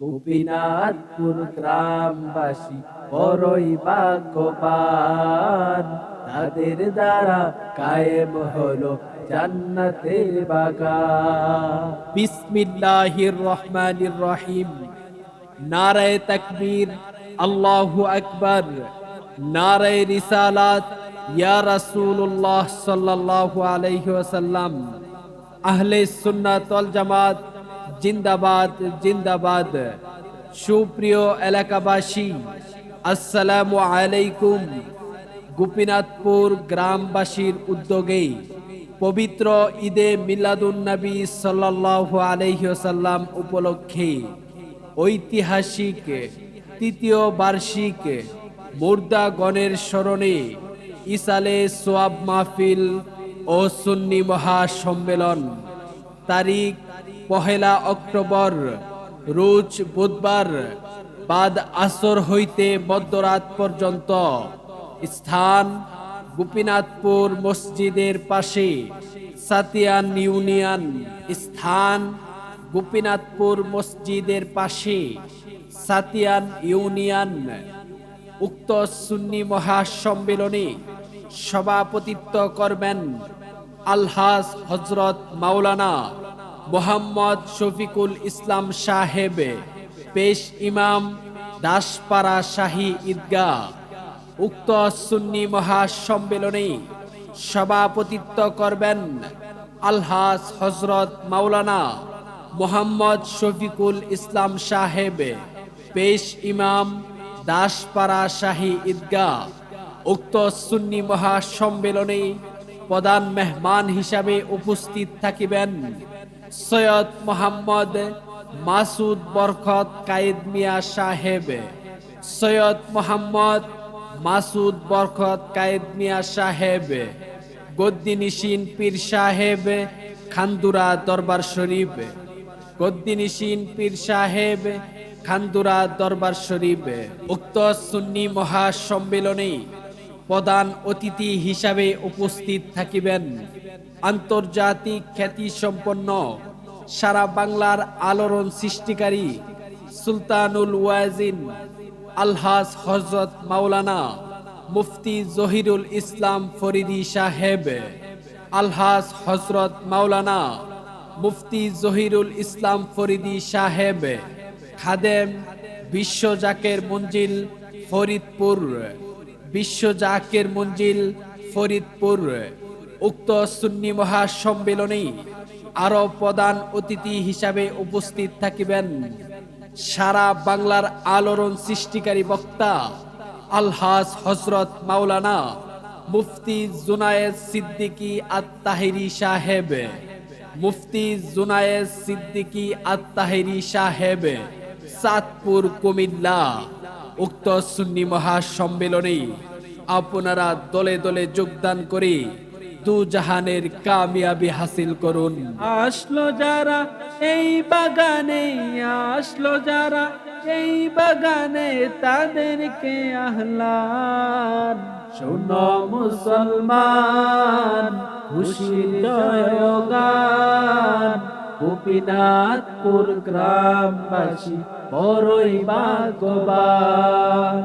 গোপীনাথপুর গ্রামবাসী বড়ই ভাগ্যবান, তাদের দ্বারা কায়েম হলো জান্নাতের বাগান। বিসমিল্লাহির রহমানির রহিম। নারায়ে তাকবীর, আল্লাহু আকবার। নারায়ে রিসালাত, ইয়া রাসূলুল্লাহ সাল্লাল্লাহু আলাইহি ওয়াসাল্লাম। আহলে সুন্নাত ওয়াল জামাত জিন্দাবাদ জিন্দাবাদ। সুপ্রিয় এলাকাবাসী, আসসালামু আলাইকুম। গোপীনাথপুর গ্রামবাসীর উদ্যোগে পবিত্র ঈদে মিলাদুন নবী সাল্লাল্লাহু আলাইহি ওয়াসাল্লাম উপলক্ষে ঐতিহাসিক তৃতীয় বার্ষিক মুর্দাগণের স্মরণে ইসালে সোয়াব মাহফিল ও সুন্নি মহাসম্মেলন তারিখ 1 অক্টোবর রোজ বুধবার বাদ আসর হইতে মধ্যরাত পর্যন্ত। স্থান গোপীনাথপুর মসজিদের পাশে, সাতিয়ান ইউনিয়ন। স্থান গোপীনাথপুর মসজিদের পাশে, সাতিয়ান ইউনিয়ন। উক্ত সুন্নি মহাসম্মেলনে সভাপতিত্ব করবেন আলহাজ হযরত মাওলানা মোহাম্মদ শফিকুল ইসলাম সাহেব, পেশ ইমাম, দাসপাড়া শাহী ঈদগাহ। উক্ত সুন্নি মহাসম্মেলনে সভাপতিত্ব করবেন আলহাজ হযরত মাওলানা মোহাম্মদ শফিকুল ইসলাম সাহেব, পেশ ইমাম, দাসপাড়া শাহী ঈদগাহ। উক্ত সুন্নি মহাসম্মেলনে প্রধান মেহমান হিসাবে উপস্থিত থাকিবেন সৈয়দ মোহাম্মদ মাসুদ বরকত কায়েদ মিয়া সাহেব। সৈয়দ মোহাম্মদ মাসুদ বরকত কায়েদ মিয়া সাহেব, গদ্দিনিশিন পীর সাহেব, খান্দুরা দরবার শরীফ। গদ্দিনিশিন পীর সাহেব, খান্দুরা দরবার শরীফ। উক্ত সুন্নি মহাসম্মেলনে প্রধান অতিথি হিসাবে উপস্থিত থাকিবেন আন্তর্জাতিক খ্যাতিসম্পন্ন সারা বাংলার আলোড়ন সৃষ্টিকারী সুলতানুল ওয়াজিন আলহাজ হযরত মাওলানা মুফতি জহিরুল ইসলাম ফরিদি সাহেব। আলহাজ হযরত মাওলানা মুফতি জহিরুল ইসলাম ফরিদি সাহেব, খাদেম বিশ্ব জাকের মঞ্জিল ফরিদপুর। বিশ্ব জাকের মঞ্জিল ফরিদপুর। উক্ত সুন্নি মহাসম্মেলনে আরো প্রধান অতিথি হিসাবে উপস্থিত থাকিবেন সারা বাংলার আলোড়ন সৃষ্টিকারী বক্তা আলহাজ হযরত মাওলানা মুফতি জুনায়েদ সিদ্দিকী আত-তাহেরি সাহেব। মুফতি জুনায়েদ সিদ্দিকী আত-তাহেরি সাহেব, চাঁদপুর, কুমিল্লা। উক্ত সুন্নি মহাসম্মেলনে আপনারা দলে দলে যোগদান করে দু জাহানের কামিয়াবি হাসিল করুন। আসলো যারা এই বাগানে, আসলো যারা এই বাগানে, তাদেরকে আহলান। শোনো মুসলমান, খুশির জয়গান। গোপীনাথপুর গ্রামবাসী বড়ই ভাগ্যবান।